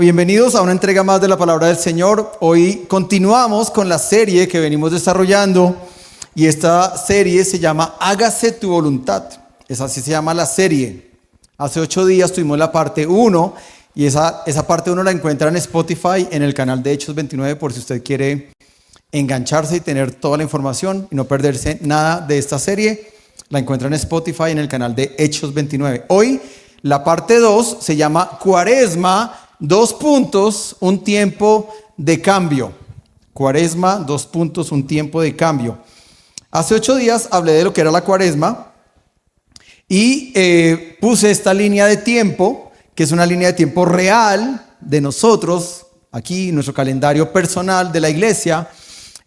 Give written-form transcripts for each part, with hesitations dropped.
Bienvenidos a una entrega más de la Palabra del Señor. Hoy continuamos con la serie que venimos desarrollando y esta serie se llama Hágase tu voluntad. Así se llama la serie. Hace 8 días tuvimos la parte 1 y esa parte 1 la encuentra en Spotify en el canal de Hechos 29 por si usted quiere engancharse y tener toda la información y no perderse nada de esta serie. La encuentra en Spotify en el canal de Hechos 29. Hoy la parte 2 se llama Cuaresma, un tiempo de cambio. Cuaresma, un tiempo de cambio. Hace 8 días hablé de lo que era la cuaresma y puse esta línea de tiempo, que es una línea de tiempo real de nosotros, aquí nuestro calendario personal de la iglesia.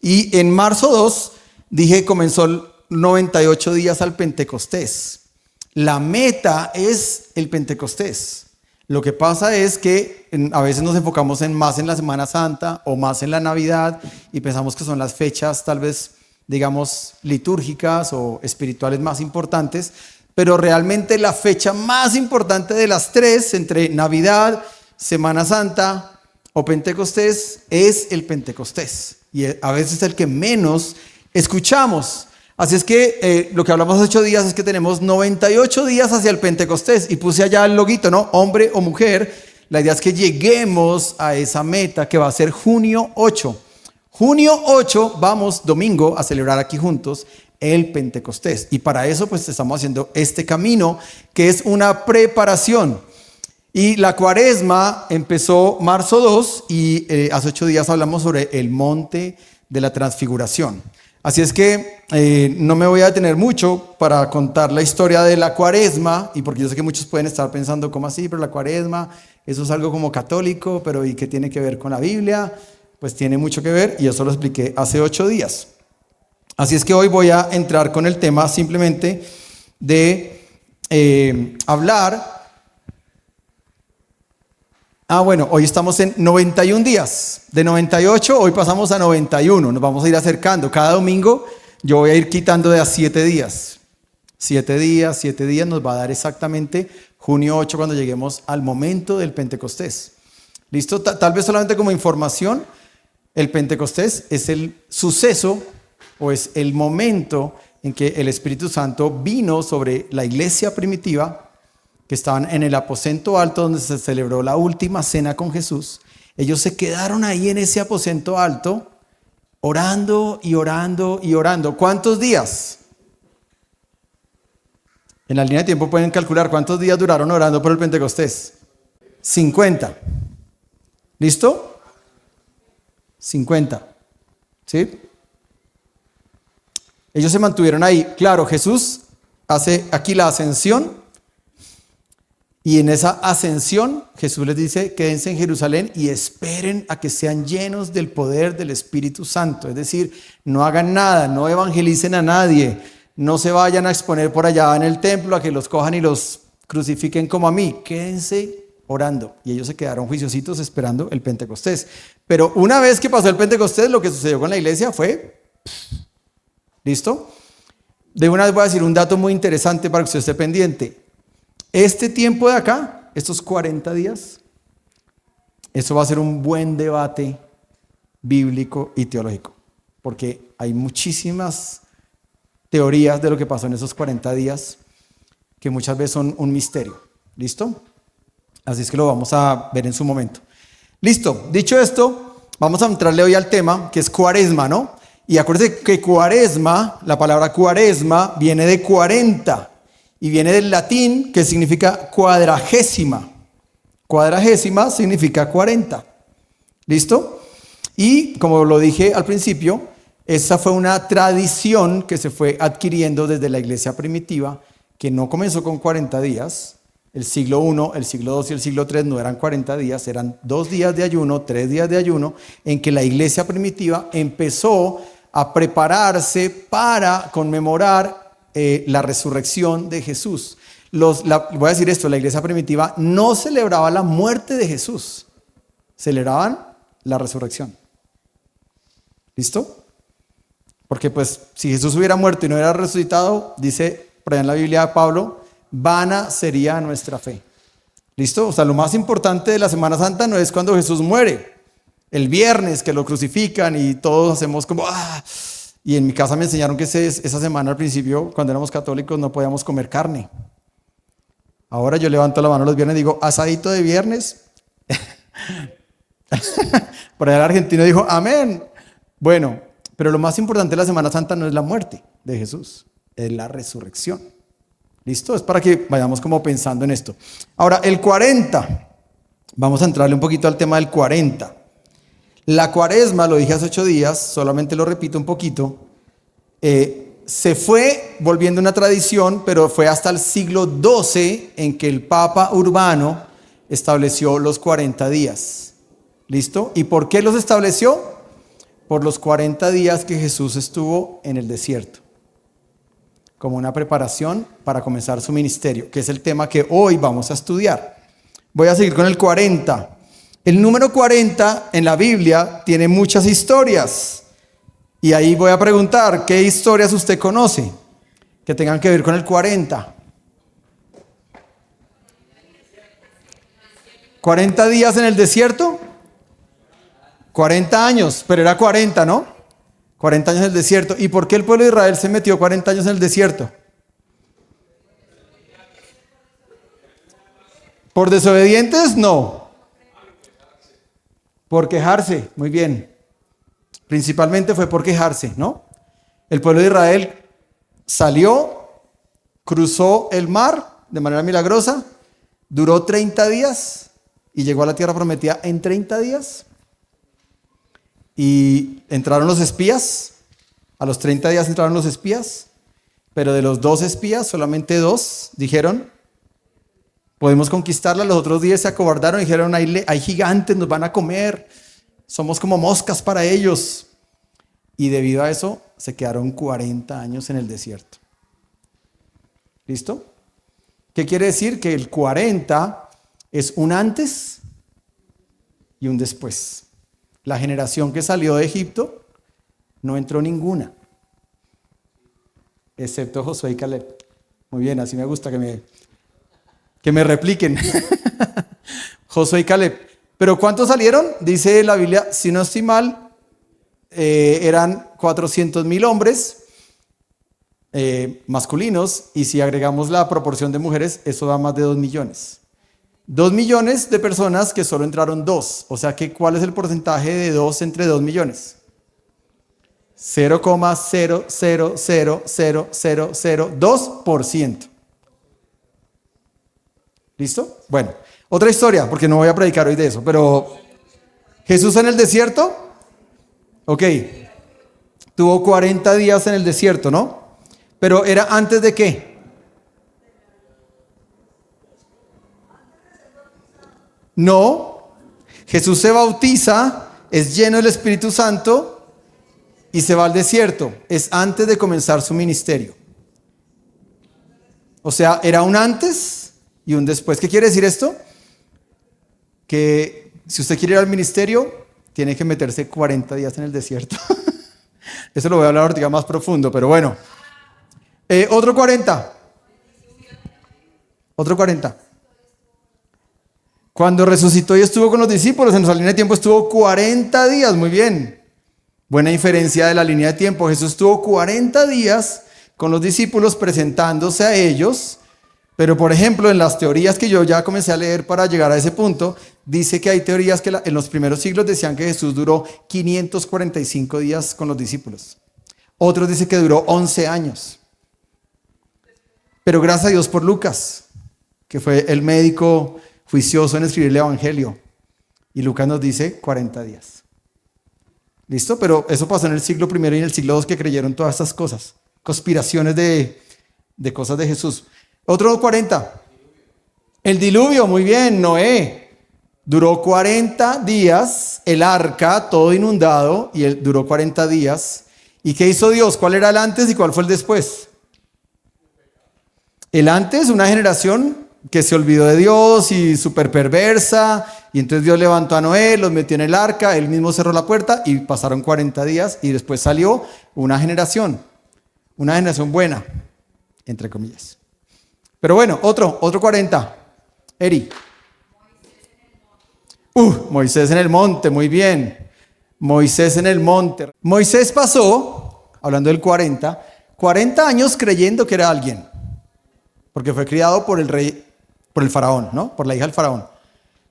Y en marzo 2 dije comenzó 98 días al Pentecostés. La meta es el Pentecostés. Lo que pasa es que a veces nos enfocamos más en la Semana Santa o más en la Navidad y pensamos que son las fechas tal vez, digamos, litúrgicas o espirituales más importantes, pero realmente la fecha más importante de las tres, entre Navidad, Semana Santa o Pentecostés, es el Pentecostés. Y a veces es el que menos escuchamos. Así es que lo que hablamos hace 8 días es que tenemos 98 días hacia el Pentecostés y puse allá el loguito, ¿no? Hombre o mujer. La idea es que lleguemos a esa meta que va a ser junio 8. Junio 8 vamos domingo a celebrar aquí juntos el Pentecostés. Y para eso pues estamos haciendo este camino que es una preparación. Y la cuaresma empezó marzo 2 y hace 8 días hablamos sobre el monte de la transfiguración. Así es que no me voy a detener mucho para contar la historia de la cuaresma, y porque yo sé que muchos pueden estar pensando, ¿cómo así? Pero la cuaresma, eso es algo como católico, pero ¿y qué tiene que ver con la Biblia? Pues tiene mucho que ver y eso lo expliqué hace 8 días. Así es que hoy voy a entrar con el tema simplemente de hablar. Bueno, hoy estamos en 91 días. De 98 hoy pasamos a 91. Nos vamos a ir acercando. Cada domingo yo voy a ir quitando de a 7 días. 7 días nos va a dar exactamente junio 8 cuando lleguemos al momento del Pentecostés. ¿Listo? Tal vez solamente como información, el Pentecostés es el suceso o es el momento en que el Espíritu Santo vino sobre la iglesia primitiva que estaban en el aposento alto donde se celebró la última cena con Jesús. Ellos se quedaron ahí en ese aposento alto, orando y orando y orando. ¿Cuántos días? En la línea de tiempo pueden calcular cuántos días duraron orando por el Pentecostés. 50. ¿Listo? 50. ¿Sí? Ellos se mantuvieron ahí. Claro, Jesús hace aquí la ascensión. Y en esa ascensión, Jesús les dice, quédense en Jerusalén y esperen a que sean llenos del poder del Espíritu Santo. Es decir, no hagan nada, no evangelicen a nadie, no se vayan a exponer por allá en el templo a que los cojan y los crucifiquen como a mí. Quédense orando. Y ellos se quedaron juiciositos esperando el Pentecostés. Pero una vez que pasó el Pentecostés, lo que sucedió con la iglesia fue... ¿Listo? De una vez voy a decir un dato muy interesante para que usted esté pendiente. Este tiempo de acá, estos 40 días, eso va a ser un buen debate bíblico y teológico, porque hay muchísimas teorías de lo que pasó en esos 40 días que muchas veces son un misterio. ¿Listo? Así es que lo vamos a ver en su momento. Listo, dicho esto, vamos a entrarle hoy al tema que es cuaresma, ¿no? Y acuérdense que cuaresma, la palabra cuaresma viene de 40. Y viene del latín que significa cuadragésima. Cuadragésima significa 40. ¿Listo? Y como lo dije al principio, esa fue una tradición que se fue adquiriendo desde la iglesia primitiva, que no comenzó con 40 días. El siglo I, el siglo II y el siglo III no eran 40 días, eran 2 días de ayuno, 3 días de ayuno, en que la iglesia primitiva empezó a prepararse para conmemorar la resurrección de Jesús. Voy a decir esto, la iglesia primitiva no celebraba la muerte de Jesús, celebraban la resurrección. ¿Listo? Porque pues si Jesús hubiera muerto y no hubiera resucitado, dice por ahí en la Biblia de Pablo, vana sería nuestra fe. ¿Listo? O sea, lo más importante de la Semana Santa no es cuando Jesús muere, el viernes que lo crucifican y todos hacemos como ¡ah! Y en mi casa me enseñaron que esa semana al principio, cuando éramos católicos, no podíamos comer carne. Ahora yo levanto la mano los viernes y digo, asadito de viernes. Por allá el argentino dijo, amén. Bueno, pero lo más importante de la Semana Santa no es la muerte de Jesús, es la resurrección. ¿Listo? Es para que vayamos como pensando en esto. Ahora, el 40. Vamos a entrarle un poquito al tema del 40. La cuaresma, lo dije hace 8 días, solamente lo repito un poquito, se fue volviendo una tradición, pero fue hasta el siglo XII en que el Papa Urbano estableció los 40 días. ¿Listo? ¿Y por qué los estableció? Por los 40 días que Jesús estuvo en el desierto, como una preparación para comenzar su ministerio, que es el tema que hoy vamos a estudiar. Voy a seguir con el 40. El número 40 en la Biblia tiene muchas historias. Y ahí voy a preguntar, ¿qué historias usted conoce que tengan que ver con el 40? 40 días en el desierto. 40 años, pero era 40, ¿no? 40 años en el desierto. ¿Y por qué el pueblo de Israel se metió 40 años en el desierto? ¿Por desobedientes? No. Por quejarse, muy bien. Principalmente fue por quejarse, ¿no? El pueblo de Israel salió, cruzó el mar de manera milagrosa, duró 30 días y llegó a la tierra prometida en 30 días. Y entraron los espías, a los 30 días entraron los espías, pero de los 2 espías, solamente 2 dijeron, podemos conquistarla. Los otros 10 se acobardaron y dijeron, hay gigantes, nos van a comer, somos como moscas para ellos. Y debido a eso, se quedaron 40 años en el desierto. ¿Listo? ¿Qué quiere decir? Que el 40 es un antes y un después. La generación que salió de Egipto no entró ninguna, excepto Josué y Caleb. Muy bien, así me gusta que me repliquen. Josué y Caleb. ¿Pero cuántos salieron? Dice la Biblia, si no estoy mal, eran 400,000 hombres masculinos, y si agregamos la proporción de mujeres, eso da más de 2 millones. 2 millones de personas que solo entraron 2. O sea que, ¿cuál es el porcentaje de 2 entre 2 millones? 0,000002%. ¿Listo? Bueno, otra historia, porque no voy a predicar hoy de eso, pero Jesús en el desierto, ok, tuvo 40 días en el desierto, ¿no? Pero ¿era antes de qué? No, Jesús se bautiza, es lleno del Espíritu Santo y se va al desierto. Es antes de comenzar su ministerio. O sea, era un antes y un después. ¿Qué quiere decir esto? Que si usted quiere ir al ministerio, tiene que meterse 40 días en el desierto. Eso lo voy a hablar ahorita más profundo, pero bueno. Otro 40. Otro 40. Cuando resucitó y estuvo con los discípulos, en nuestra línea de tiempo estuvo 40 días, muy bien. Buena inferencia de la línea de tiempo. Jesús estuvo 40 días con los discípulos presentándose a ellos, pero por ejemplo, en las teorías que yo ya comencé a leer para llegar a ese punto, dice que hay teorías que en los primeros siglos decían que Jesús duró 545 días con los discípulos. Otros dicen que duró 11 años. Pero gracias a Dios por Lucas, que fue el médico juicioso en escribir el Evangelio. Y Lucas nos dice 40 días. ¿Listo? Pero eso pasó en el siglo I y en el siglo II, que creyeron todas estas cosas. Conspiraciones de cosas de Jesús. Otro 40. El diluvio, muy bien, Noé. Duró 40 días, el arca, todo inundado, y él duró 40 días. ¿Y qué hizo Dios? ¿Cuál era el antes y cuál fue el después? El antes, una generación que se olvidó de Dios y súper perversa, y entonces Dios levantó a Noé, los metió en el arca, él mismo cerró la puerta y pasaron 40 días y después salió una generación buena, entre comillas. Pero bueno, otro 40. Eri. Moisés en el monte, muy bien. Moisés en el monte. Moisés pasó, hablando del 40 años creyendo que era alguien, porque fue criado por el rey, por el faraón, ¿no? Por la hija del faraón.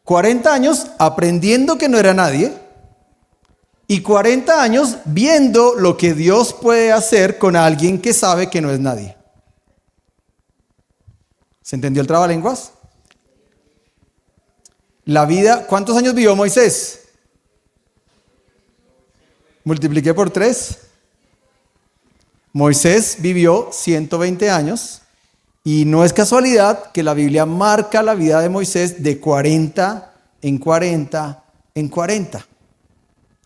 40 años aprendiendo que no era nadie y 40 años viendo lo que Dios puede hacer con alguien que sabe que no es nadie. ¿Se entendió el trabalenguas? La vida, ¿cuántos años vivió Moisés? Multipliqué por 3. Moisés vivió 120 años y no es casualidad que la Biblia marca la vida de Moisés de 40 en 40 en 40.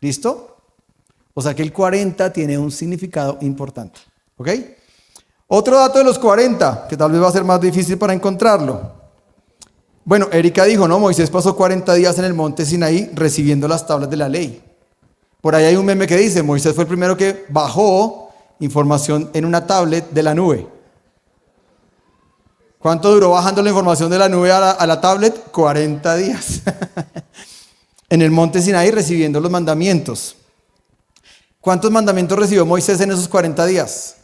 ¿Listo? O sea que el 40 tiene un significado importante. ¿Ok? Otro dato de los 40, que tal vez va a ser más difícil para encontrarlo. Bueno, Erika dijo, ¿no? Moisés pasó 40 días en el monte Sinaí recibiendo las tablas de la ley. Por ahí hay un meme que dice, Moisés fue el primero que bajó información en una tablet de la nube. ¿Cuánto duró bajando la información de la nube a la tablet? 40 días. En el monte Sinaí recibiendo los mandamientos. ¿Cuántos mandamientos recibió Moisés en esos 40 días?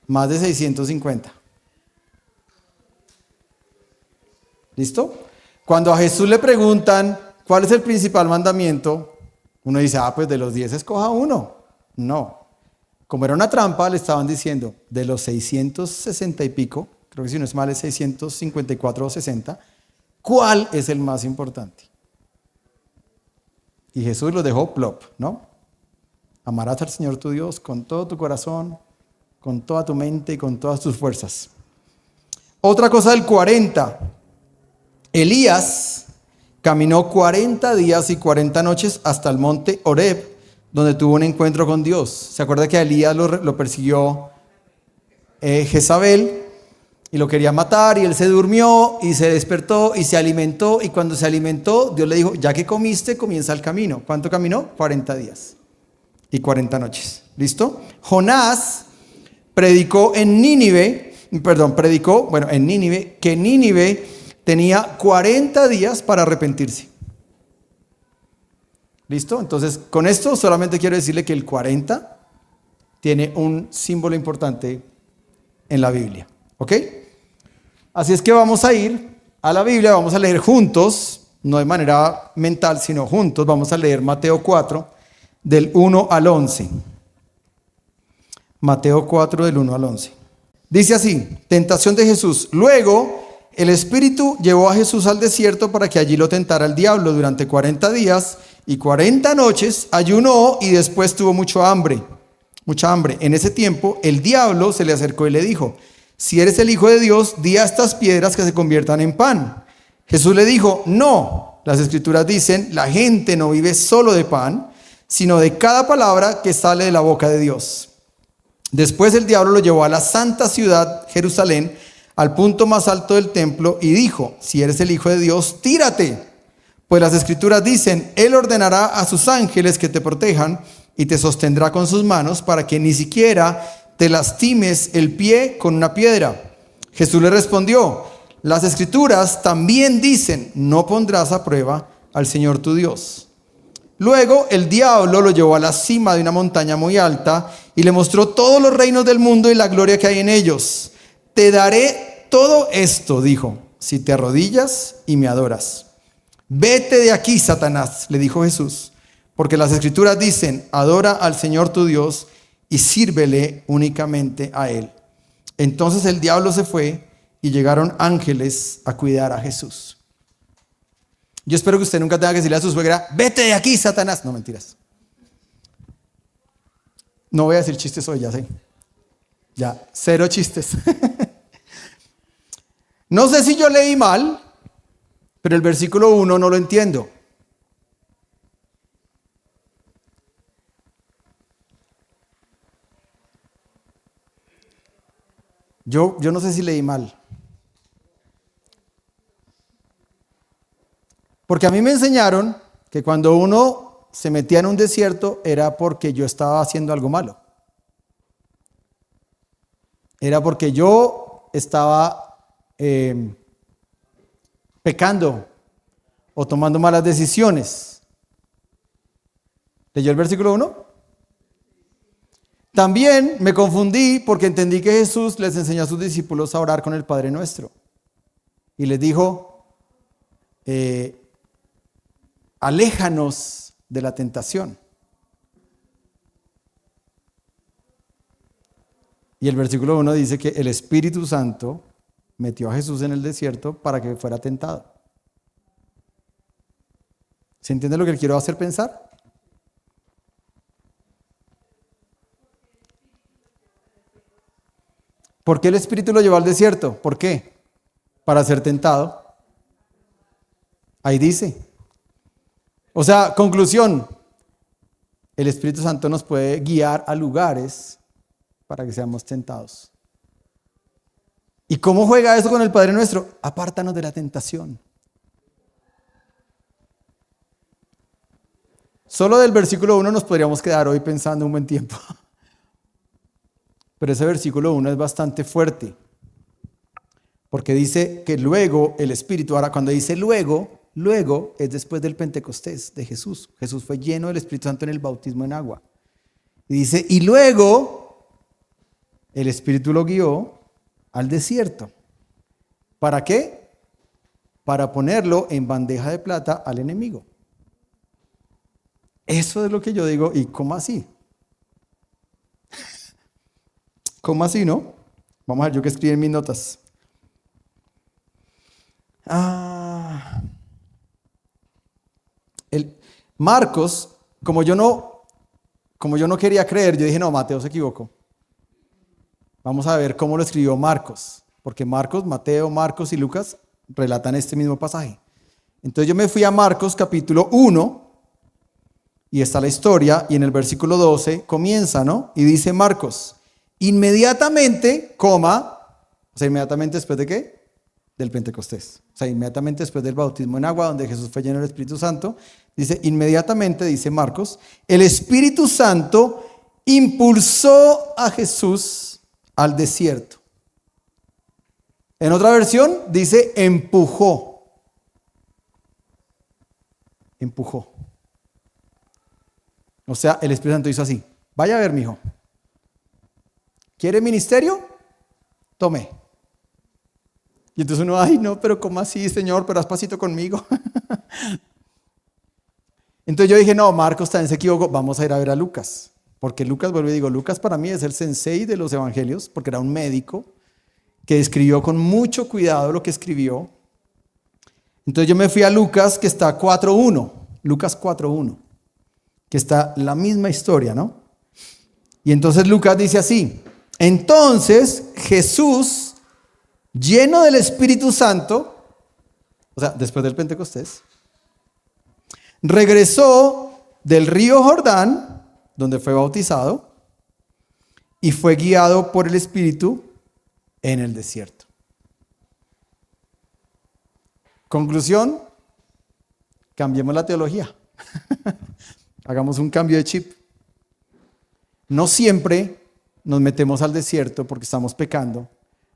Más de 650. ¿Listo? Cuando a Jesús le preguntan cuál es el principal mandamiento, uno dice, pues de los 10 escoja uno. No. Como era una trampa, le estaban diciendo, de los 660 y pico, creo que si no es mal es 654 o 60, ¿cuál es el más importante? Y Jesús los dejó plop, ¿no? Amarás al Señor tu Dios con todo tu corazón, con toda tu mente y con todas tus fuerzas. Otra cosa del 40. Elías caminó 40 días y 40 noches hasta el monte Horeb, donde tuvo un encuentro con Dios. ¿Se acuerda que a Elías lo persiguió Jezabel y lo quería matar y él se durmió y se despertó y se alimentó y cuando se alimentó Dios le dijo, ya que comiste, comienza el camino. ¿Cuánto caminó? 40 días y 40 noches. ¿Listo? Jonás predicó en Nínive que Nínive tenía 40 días para arrepentirse. ¿Listo? Entonces, con esto solamente quiero decirle que el 40 tiene un símbolo importante en la Biblia. ¿Ok? Así es que vamos a ir a la Biblia, vamos a leer juntos, no de manera mental, sino juntos. Vamos a leer Mateo 4, del 1 al 11. Mateo 4, del 1 al 11. Dice así, tentación de Jesús. Luego, el Espíritu llevó a Jesús al desierto para que allí lo tentara el diablo durante 40 días y 40 noches. Ayunó y después tuvo mucha hambre. En ese tiempo, el diablo se le acercó y le dijo, si eres el Hijo de Dios, di a estas piedras que se conviertan en pan. Jesús le dijo, no, las Escrituras dicen, la gente no vive solo de pan, sino de cada palabra que sale de la boca de Dios. Después el diablo lo llevó a la santa ciudad, Jerusalén, al punto más alto del templo y dijo, si eres el Hijo de Dios, tírate. Pues las Escrituras dicen, Él ordenará a sus ángeles que te protejan y te sostendrá con sus manos para que ni siquiera te lastimes el pie con una piedra. Jesús le respondió, las Escrituras también dicen, no pondrás a prueba al Señor tu Dios. Luego el diablo lo llevó a la cima de una montaña muy alta y le mostró todos los reinos del mundo y la gloria que hay en ellos. Te daré todo esto, dijo, si te arrodillas y me adoras. Vete de aquí, Satanás, le dijo Jesús, porque las Escrituras dicen, adora al Señor tu Dios y sírvele únicamente a Él. Entonces el diablo se fue y llegaron ángeles a cuidar a Jesús. Yo espero que usted nunca tenga que decirle a su suegra, vete de aquí, Satanás. No, mentiras. No voy a decir chistes hoy, ya sé. Ya, 0 chistes. No sé si yo leí mal, pero el versículo 1 no lo entiendo. Yo no sé si leí mal. Porque a mí me enseñaron que cuando uno se metía en un desierto era porque yo estaba haciendo algo malo. Era porque yo estaba pecando o tomando malas decisiones. ¿Leyó el versículo 1? También me confundí porque entendí que Jesús les enseñó a sus discípulos a orar con el Padre Nuestro. Y les dijo, aléjanos de la tentación. Y el versículo 1 dice que el Espíritu Santo metió a Jesús en el desierto para que fuera tentado. ¿Se entiende lo que quiero hacer pensar? ¿Por qué el Espíritu lo llevó al desierto? ¿Por qué? Para ser tentado. Ahí dice. O sea, conclusión. El Espíritu Santo nos puede guiar a lugares para que seamos tentados. ¿Y cómo juega eso con el Padre Nuestro? Apártanos de la tentación. Solo del versículo 1 nos podríamos quedar hoy pensando un buen tiempo. Pero ese versículo 1 es bastante fuerte. Porque dice que luego el Espíritu, ahora cuando dice luego es después del Pentecostés de Jesús. Jesús fue lleno del Espíritu Santo en el bautismo en agua. Y dice, y luego el Espíritu lo guió al desierto. ¿Para qué? Para ponerlo en bandeja de plata al enemigo. Eso es lo que yo digo, ¿y cómo así? ¿Cómo así, no? Vamos a ver, yo que escribí en mis notas. Marcos, como yo no quería creer, yo dije, no, Mateo se equivocó. Vamos a ver cómo lo escribió Marcos, porque Mateo, Marcos y Lucas relatan este mismo pasaje. Entonces yo me fui a Marcos capítulo 1 y está la historia y en el versículo 12 comienza, ¿no? Y dice Marcos, inmediatamente, o sea, inmediatamente después de ¿qué? Del Pentecostés. O sea, inmediatamente después del bautismo en agua, donde Jesús fue lleno del Espíritu Santo, dice, inmediatamente, dice Marcos, el Espíritu Santo impulsó a Jesús al desierto. En otra versión dice empujó. Empujó. O sea, el Espíritu Santo hizo así. Vaya a ver, mijo. ¿Quiere ministerio? Tome. Y entonces uno, ay no, pero ¿cómo así, Señor? Pero haz pasito conmigo. Entonces yo dije, no, Marcos también se equivocó. Vamos a ir a ver a Lucas. Porque Lucas, vuelvo y digo, Lucas para mí es el sensei de los evangelios, porque era un médico que escribió con mucho cuidado lo que escribió. Entonces yo me fui a Lucas, que está 4.1. Lucas 4.1. Que está la misma historia, ¿no? Y entonces Lucas dice así. Entonces Jesús, lleno del Espíritu Santo, o sea, después del Pentecostés, regresó del río Jordán, donde fue bautizado, y fue guiado por el Espíritu en el desierto. Conclusión, cambiemos la teología. Hagamos un cambio de chip. No siempre nos metemos al desierto porque estamos pecando.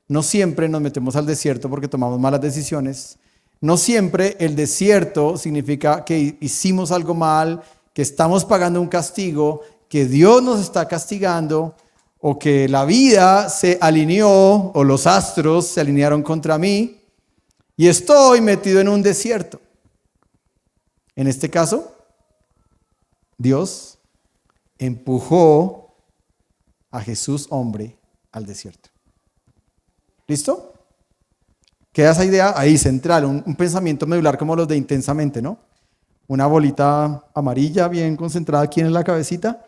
No siempre nos metemos al desierto porque tomamos malas decisiones. No siempre el desierto significa que hicimos algo mal, que estamos pagando un castigo, que Dios nos está castigando, o que la vida se alineó, o los astros se alinearon contra mí, y estoy metido en un desierto. En este caso, Dios empujó a Jesús, hombre, al desierto. ¿Listo? Queda esa idea ahí central, un pensamiento medular como los de Intensamente, ¿no? Una bolita amarilla bien concentrada aquí en la cabecita.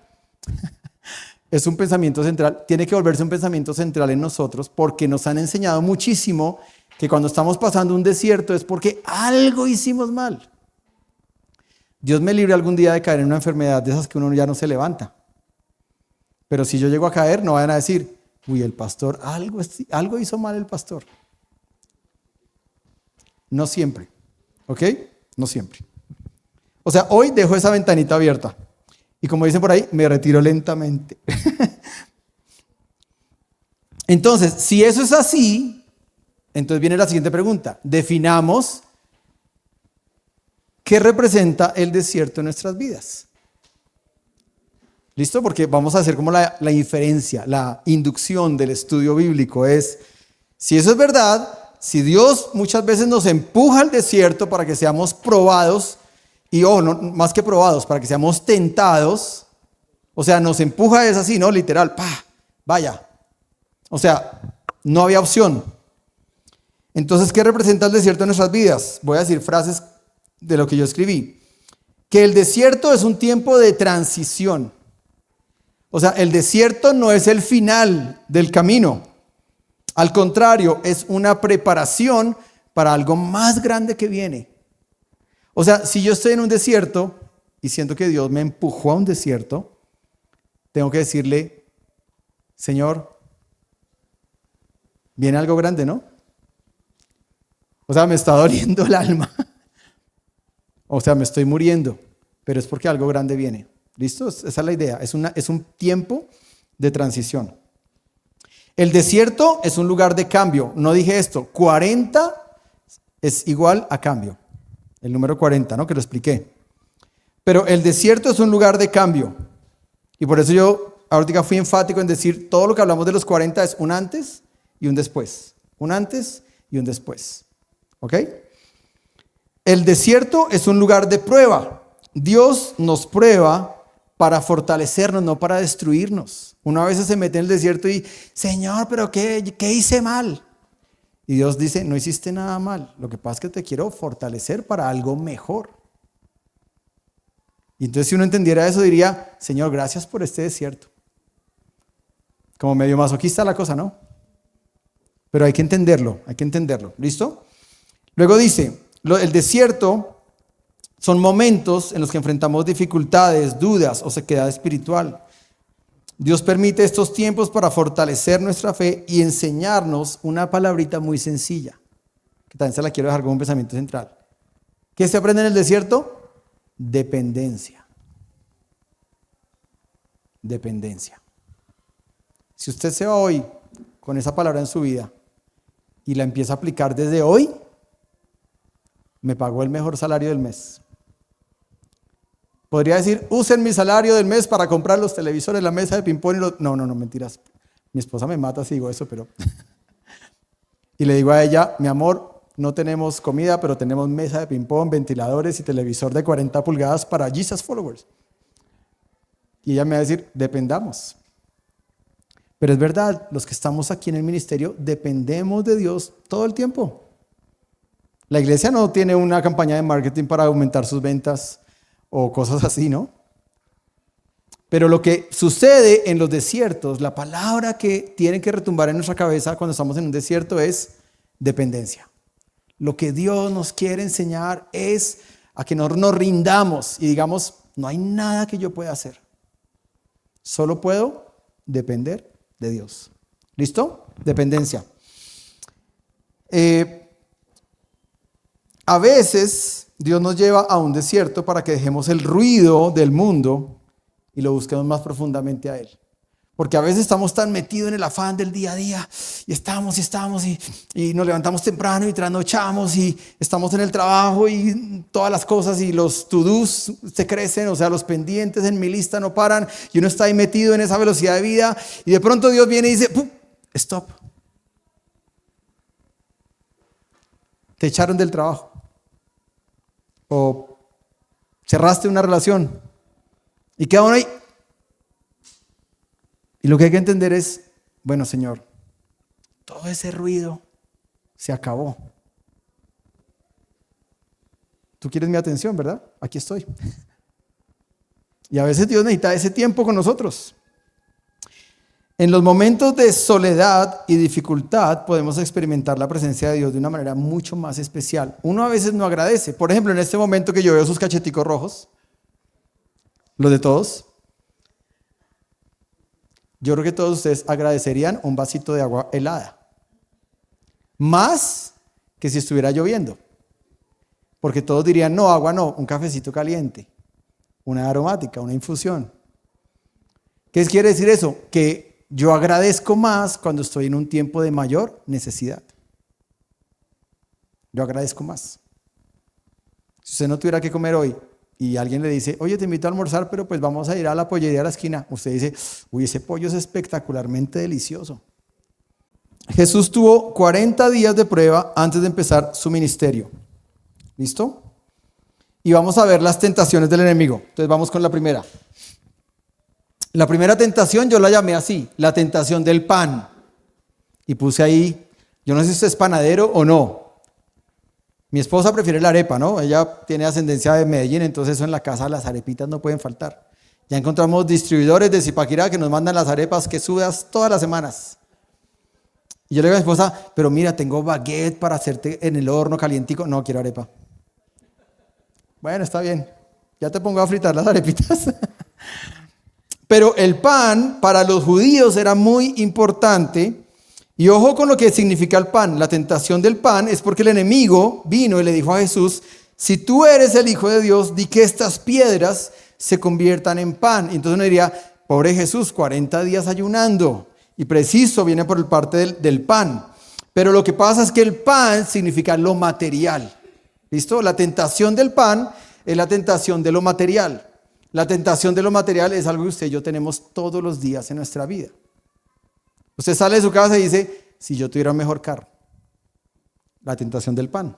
Es un pensamiento central, tiene que volverse un pensamiento central en nosotros porque nos han enseñado muchísimo que cuando estamos pasando un desierto es porque algo hicimos mal. Dios me libre algún día de caer en una enfermedad de esas que uno ya no se levanta. Pero si yo llego a caer, no vayan a decir, uy, el pastor, algo hizo mal el pastor. No siempre, ¿ok? No siempre. O sea, hoy dejo esa ventanita abierta. Y como dicen por ahí, me retiro lentamente. Entonces, si eso es así, entonces viene la siguiente pregunta. Definamos ¿qué representa el desierto en nuestras vidas? ¿Listo? Porque vamos a hacer como la inferencia, la inducción del estudio bíblico es, si eso es verdad, si Dios muchas veces nos empuja al desierto para que seamos probados, y no, más que probados, para que seamos tentados, o sea, nos empuja es así, ¿no? Literal, vaya. O sea, no había opción. Entonces, ¿qué representa el desierto en nuestras vidas? Voy a decir frases de lo que yo escribí. Que el desierto es un tiempo de transición. O sea, el desierto no es el final del camino. Al contrario, es una preparación para algo más grande que viene. O sea, si yo estoy en un desierto y siento que Dios me empujó a un desierto, tengo que decirle, Señor, viene algo grande, ¿no? O sea, me está doliendo el alma. O sea, me estoy muriendo, pero es porque algo grande viene. ¿Listo? Esa es la idea. Es un tiempo de transición. El desierto es un lugar de cambio. No dije esto. 40 es igual a cambio. El número 40, ¿no? Que lo expliqué. Pero el desierto es un lugar de cambio. Y por eso yo ahorita fui enfático en decir todo lo que hablamos de los 40 es un antes y un después. Un antes y un después. ¿Ok? El desierto es un lugar de prueba. Dios nos prueba para fortalecernos, no para destruirnos. Uno a veces se mete en el desierto y, Señor, ¿pero qué hice mal? Y Dios dice, no hiciste nada mal. Lo que pasa es que te quiero fortalecer para algo mejor. Y entonces si uno entendiera eso, diría, Señor, gracias por este desierto. Como medio masoquista la cosa, ¿no? Pero hay que entenderlo. ¿Listo? Luego dice, el desierto son momentos en los que enfrentamos dificultades, dudas o sequedad espiritual. Dios permite estos tiempos para fortalecer nuestra fe y enseñarnos una palabrita muy sencilla, que también se la quiero dejar como un pensamiento central. ¿Qué se aprende en el desierto? Dependencia. Dependencia. Si usted se va hoy con esa palabra en su vida y la empieza a aplicar desde hoy, me pagó el mejor salario del mes. Podría decir, usen mi salario del mes para comprar los televisores, la mesa de ping-pong y los... No, mentiras. Mi esposa me mata si digo eso, pero... Y le digo a ella, mi amor, no tenemos comida, pero tenemos mesa de ping-pong, ventiladores y televisor de 40 pulgadas para Jesus Followers. Y ella me va a decir, dependamos. Pero es verdad, los que estamos aquí en el ministerio dependemos de Dios todo el tiempo. La iglesia no tiene una campaña de marketing para aumentar sus ventas o cosas así, ¿no? Pero lo que sucede en los desiertos, la palabra que tiene que retumbar en nuestra cabeza cuando estamos en un desierto es dependencia. Lo que Dios nos quiere enseñar es a que nos rindamos y digamos, no hay nada que yo pueda hacer. Solo puedo depender de Dios. ¿Listo? Dependencia. A veces Dios nos lleva a un desierto para que dejemos el ruido del mundo y lo busquemos más profundamente a Él. Porque a veces estamos tan metidos en el afán del día a día y estamos y nos levantamos temprano y trasnochamos y estamos en el trabajo y todas las cosas y los to-dos se crecen, o sea, los pendientes en mi lista no paran y uno está ahí metido en esa velocidad de vida y de pronto Dios viene y dice, ¡pum! Stop. Te echaron del trabajo. O cerraste una relación y queda uno ahí. Y lo que hay que entender es, bueno, Señor, todo ese ruido se acabó. Tú quieres mi atención, ¿verdad? Aquí estoy. Y a veces Dios necesita ese tiempo con nosotros. En los momentos de soledad y dificultad podemos experimentar la presencia de Dios de una manera mucho más especial. Uno a veces no agradece. Por ejemplo, en este momento que yo veo sus cacheticos rojos, los de todos, yo creo que todos ustedes agradecerían un vasito de agua helada. Más que si estuviera lloviendo. Porque todos dirían, no, agua no, un cafecito caliente, una aromática, una infusión. ¿Qué quiere decir eso? Que yo agradezco más cuando estoy en un tiempo de mayor necesidad. Yo agradezco más. Si usted no tuviera que comer hoy y alguien le dice, oye, te invito a almorzar, pero pues vamos a ir a la pollería a la esquina. Usted dice, uy, ese pollo es espectacularmente delicioso. Jesús tuvo 40 días de prueba antes de empezar su ministerio. ¿Listo? Y vamos a ver las tentaciones del enemigo. Entonces vamos con la primera. La primera tentación yo la llamé así, la tentación del pan. Y puse ahí, yo no sé si usted es panadero o no. Mi esposa prefiere la arepa, ¿no? Ella tiene ascendencia de Medellín, entonces eso en la casa las arepitas no pueden faltar. Ya encontramos distribuidores de Zipaquirá que nos mandan las arepas que sudas todas las semanas. Y yo le digo a mi esposa, pero mira, tengo baguette para hacerte en el horno calientico. No, quiero arepa. Bueno, está bien. Ya te pongo a fritar las arepitas. Pero el pan para los judíos era muy importante. Y ojo con lo que significa el pan. La tentación del pan es porque el enemigo vino y le dijo a Jesús, si tú eres el Hijo de Dios, di que estas piedras se conviertan en pan. Y entonces uno diría, pobre Jesús, 40 días ayunando. Y preciso viene por el parte del pan. Pero lo que pasa es que el pan significa lo material. ¿Listo? La tentación del pan es la tentación de lo material. La tentación de lo material es algo que usted y yo tenemos todos los días en nuestra vida. Usted sale de su casa y dice, si yo tuviera un mejor carro. La tentación del pan.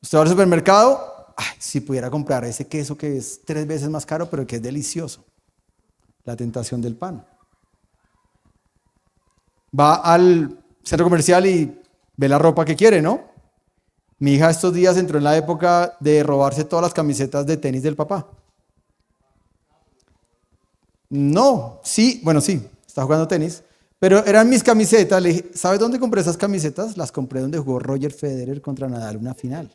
Usted va al supermercado, ay, si pudiera comprar ese queso que es 3 veces más caro, pero que es delicioso. La tentación del pan. Va al centro comercial y ve la ropa que quiere, ¿no? Mi hija estos días entró en la época de robarse todas las camisetas de tenis del papá. No, sí, bueno, sí, está jugando tenis, pero eran mis camisetas. Le dije, ¿sabes dónde compré esas camisetas? Las compré donde jugó Roger Federer contra Nadal una final.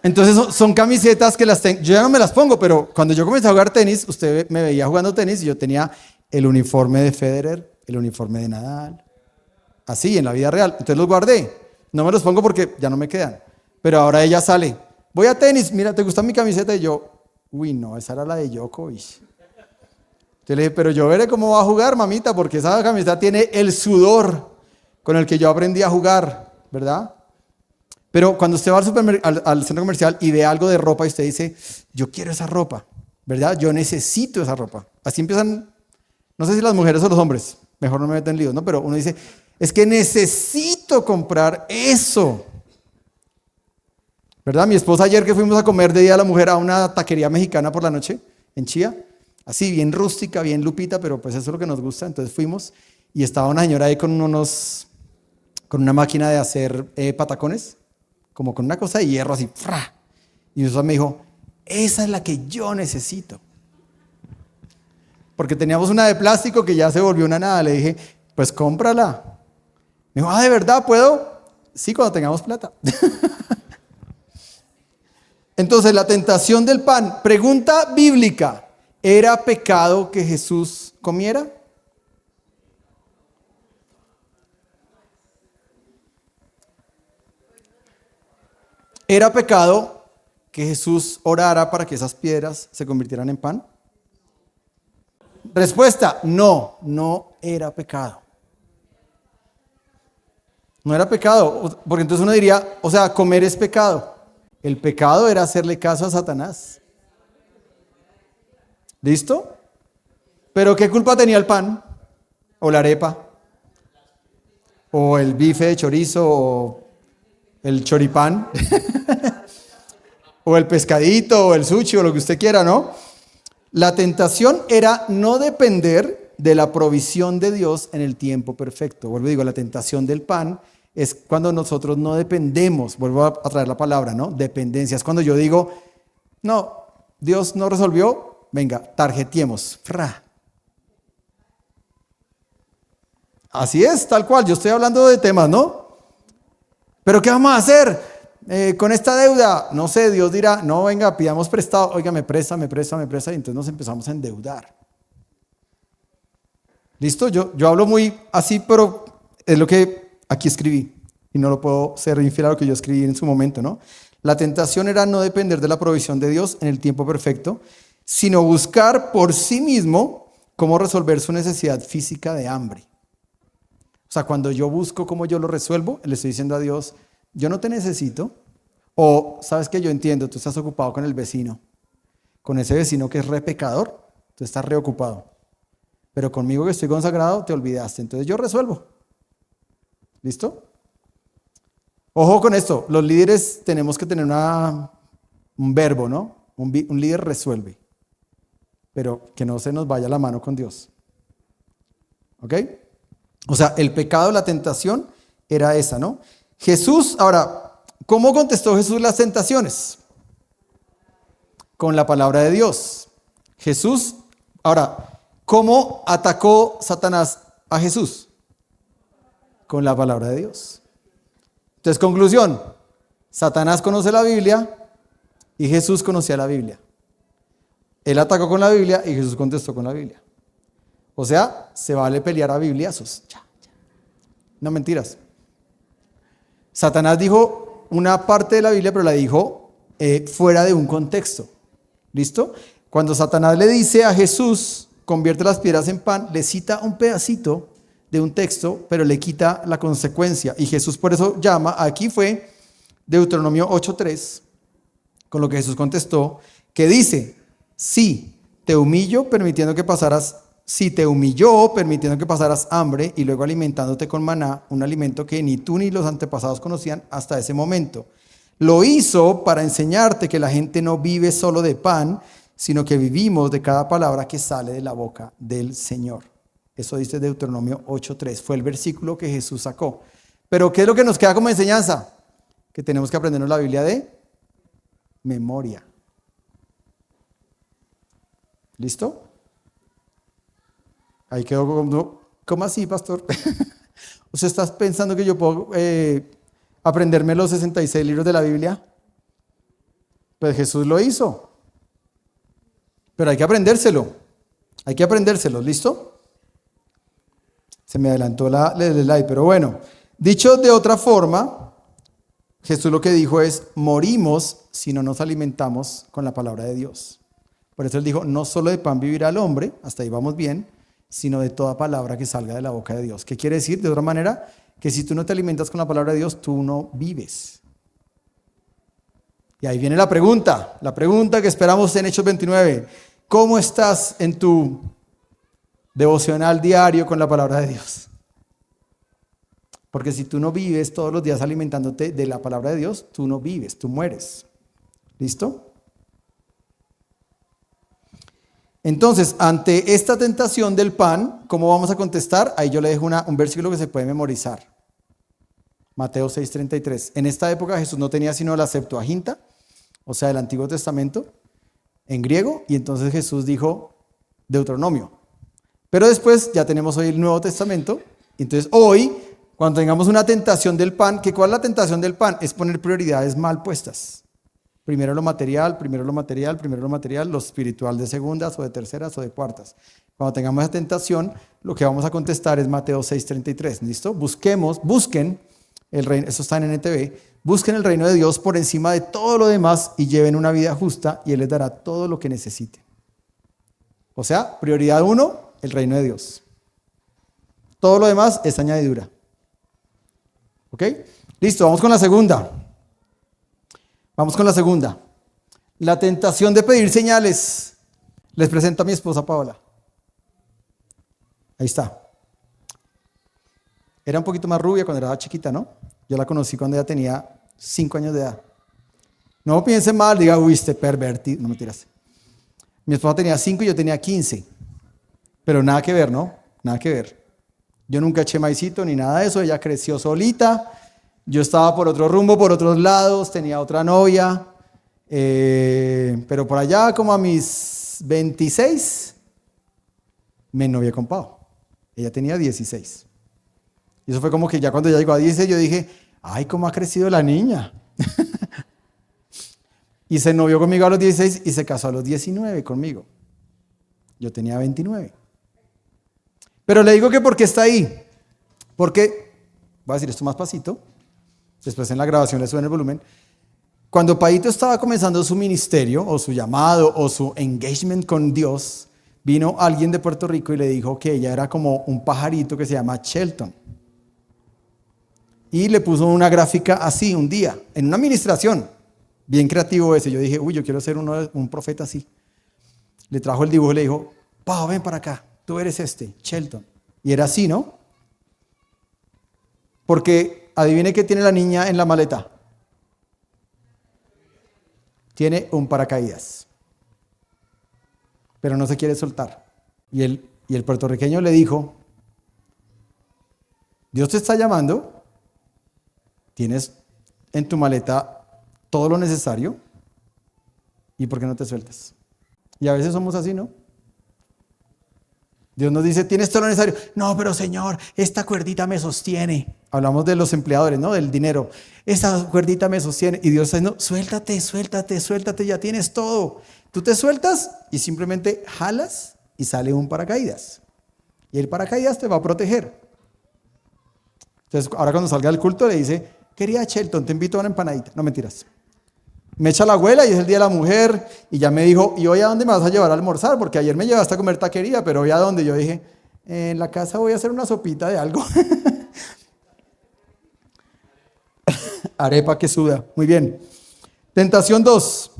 Entonces son camisetas que las tengo, yo ya no me las pongo, pero cuando yo comencé a jugar tenis, usted me veía jugando tenis y yo tenía el uniforme de Federer, el uniforme de Nadal, así en la vida real. Entonces los guardé, no me los pongo porque ya no me quedan, pero ahora ella sale, voy a tenis, mira, ¿te gusta mi camiseta? Y yo, uy, no, esa era la de Djokovic. Entonces le dije, pero yo veré cómo va a jugar, mamita, porque esa camiseta tiene el sudor con el que yo aprendí a jugar, ¿verdad? Pero cuando usted va al centro comercial y ve algo de ropa y usted dice, yo quiero esa ropa, ¿verdad? Yo necesito esa ropa. Así empiezan, no sé si las mujeres o los hombres, mejor no me meto en líos, ¿no? Pero uno dice, es que necesito comprar eso, ¿verdad? Mi esposa ayer que fuimos a comer de Día de la Mujer a una taquería mexicana por la noche en Chía, así bien rústica, bien lupita, pero pues eso es lo que nos gusta. Entonces fuimos y estaba una señora ahí con una máquina de hacer patacones, como con una cosa de hierro así, ¡fra! Y mi esposa me dijo, esa es la que yo necesito. Porque teníamos una de plástico que ya se volvió una nada. Le dije, pues cómprala. Me dijo, ¿de verdad puedo? Sí, cuando tengamos plata. Entonces, la tentación del pan. Pregunta bíblica. ¿Era pecado que Jesús comiera? ¿Era pecado que Jesús orara para que esas piedras se convirtieran en pan? Respuesta, no, no era pecado. No era pecado, porque entonces uno diría, o sea, comer es pecado. El pecado era hacerle caso a Satanás. ¿Listo? Pero ¿qué culpa tenía el pan? ¿O la arepa? ¿O el bife de chorizo? ¿O el choripán? ¿O el pescadito? ¿O el sushi? O lo que usted quiera, ¿no? La tentación era no depender de la provisión de Dios en el tiempo perfecto. Vuelvo y digo, la tentación del pan es cuando nosotros no dependemos. Vuelvo a traer la palabra, ¿no? Dependencia. Es cuando yo digo, no, Dios no resolvió, venga, tarjetiemos. ¡Fra! Así es, tal cual. Yo estoy hablando de temas, ¿no? ¿Pero qué vamos a hacer? Con esta deuda, no sé, Dios dirá, no, venga, pidamos prestado, oiga, me presta, y entonces nos empezamos a endeudar. ¿Listo? Yo hablo muy así, pero es lo que aquí escribí, y no lo puedo ser infiel a lo que yo escribí en su momento, ¿no? La tentación era no depender de la provisión de Dios en el tiempo perfecto, sino buscar por sí mismo cómo resolver su necesidad física de hambre. O sea, cuando yo busco cómo yo lo resuelvo, le estoy diciendo a Dios, yo no te necesito. O, ¿sabes qué? Yo entiendo, tú estás ocupado con el vecino, con ese vecino que es re pecador, tú estás reocupado. Pero conmigo que estoy consagrado, te olvidaste. Entonces yo resuelvo. ¿Listo? Ojo con esto, los líderes tenemos que tener un verbo, ¿no? Un líder resuelve, pero que no se nos vaya la mano con Dios. ¿Ok? O sea, el pecado, la tentación era esa, ¿no? Jesús, ahora, ¿cómo contestó Jesús las tentaciones? Con la palabra de Dios. Jesús, ahora, ¿cómo atacó Satanás a Jesús? Con la palabra de Dios. Entonces, conclusión, Satanás conoce la Biblia y Jesús conocía la Biblia. Él atacó con la Biblia y Jesús contestó con la Biblia. O sea, se vale pelear a bibliazos. No, mentiras. Satanás dijo una parte de la Biblia, pero la dijo fuera de un contexto. ¿Listo? Cuando Satanás le dice a Jesús, convierte las piedras en pan, le cita un pedacito de un texto, pero le quita la consecuencia. Y Jesús por eso llama, aquí fue Deuteronomio 8:3, con lo que Jesús contestó, que dice, si te humilló permitiendo que pasaras hambre y luego alimentándote con maná, un alimento que ni tú ni los antepasados conocían hasta ese momento. Lo hizo para enseñarte que la gente no vive solo de pan, sino que vivimos de cada palabra que sale de la boca del Señor. Eso dice Deuteronomio 8:3. Fue el versículo que Jesús sacó. Pero ¿qué es lo que nos queda como enseñanza? Que tenemos que aprendernos la Biblia de memoria. ¿Listo? Ahí quedó como, ¿cómo así, pastor? ¿Usted está pensando que yo puedo aprenderme los 66 libros de la Biblia? Pues Jesús lo hizo. Pero hay que aprendérselo. Hay que aprendérselo, ¿listo? Se me adelantó el slide, pero bueno. Dicho de otra forma, Jesús lo que dijo es, morimos si no nos alimentamos con la palabra de Dios. Por eso él dijo, no solo de pan vivirá el hombre, hasta ahí vamos bien, sino de toda palabra que salga de la boca de Dios. ¿Qué quiere decir? De otra manera, que si tú no te alimentas con la palabra de Dios, tú no vives. Y ahí viene la pregunta que esperamos en Hechos 29. ¿Cómo estás en tu devocional diario con la palabra de Dios? Porque si tú no vives todos los días alimentándote de la palabra de Dios, tú no vives, tú mueres. ¿Listo? Entonces, ante esta tentación del pan, ¿cómo vamos a contestar? Ahí yo le dejo un versículo que se puede memorizar. Mateo 6:33. En esta época Jesús no tenía sino la Septuaginta, o sea, el Antiguo Testamento, en griego, y entonces Jesús dijo Deuteronomio. Pero después ya tenemos hoy el Nuevo Testamento, entonces hoy, cuando tengamos una tentación del pan, ¿cuál es la tentación del pan? Es poner prioridades mal puestas. Primero lo material, lo espiritual de segundas o de terceras o de cuartas. Cuando tengamos esa tentación, lo que vamos a contestar es Mateo 6:33, ¿listo? Busquen el reino, eso está en NTV, busquen el reino de Dios por encima de todo lo demás y lleven una vida justa y Él les dará todo lo que necesiten. O sea, prioridad 1, el reino de Dios. Todo lo demás es añadidura. ¿Ok? Listo, vamos con la segunda. La tentación de pedir señales. Les presento a mi esposa Paola. Ahí está. Era un poquito más rubia cuando era chiquita, ¿no? Yo la conocí cuando ella tenía 5 años de edad. No piense mal, diga, uy, este pervertido. No, mentiras. Mi esposa tenía 5 y yo tenía 15. Pero nada que ver, ¿no? Nada que ver. Yo nunca eché maicito ni nada de eso. Ella creció solita. Yo estaba por otro rumbo, por otros lados. Tenía otra novia. Pero por allá, como a mis 26, me novié con Pau. Ella tenía 16. Y eso fue como que ya cuando ella llegó a 16, yo dije, ay, cómo ha crecido la niña. Y se novió conmigo a los 16 y se casó a los 19 conmigo. Yo tenía 29. Pero le digo que porque está ahí. Porque, voy a decir esto más pasito, después en la grabación le suben el volumen. Cuando Paito estaba comenzando su ministerio, o su llamado, o su engagement con Dios, vino alguien de Puerto Rico y le dijo que ella era como un pajarito que se llama Shelton. Y le puso una gráfica así un día, en una administración. Bien creativo ese. Yo dije, uy, yo quiero ser un profeta así. Le trajo el dibujo y le dijo, Pau, ven para acá, tú eres Shelton. Y era así, ¿no? Porque adivine qué tiene la niña en la maleta. Tiene un paracaídas. Pero no se quiere soltar. Y el puertorriqueño le dijo, Dios te está llamando, tienes en tu maleta todo lo necesario, ¿y por qué no te sueltas? Y a veces somos así, ¿no? Dios nos dice, tienes todo lo necesario. No, pero Señor, esta cuerdita me sostiene. Hablamos de los empleadores, ¿no? Del dinero. Esta cuerdita me sostiene. Y Dios está diciendo, suéltate, suéltate, suéltate, ya tienes todo. Tú te sueltas y simplemente jalas y sale un paracaídas. Y el paracaídas te va a proteger. Entonces, ahora cuando salga del culto le dice, querida Shelton, te invito a una empanadita. No, mentiras. Me echa la abuela y es el Día de la Mujer y ya me dijo, ¿y hoy a dónde me vas a llevar a almorzar? Porque ayer me llevaste a comer taquería, pero hoy a dónde. Yo dije, en la casa voy a hacer una sopita de algo. Arepa que suda. Muy bien. Tentación 2.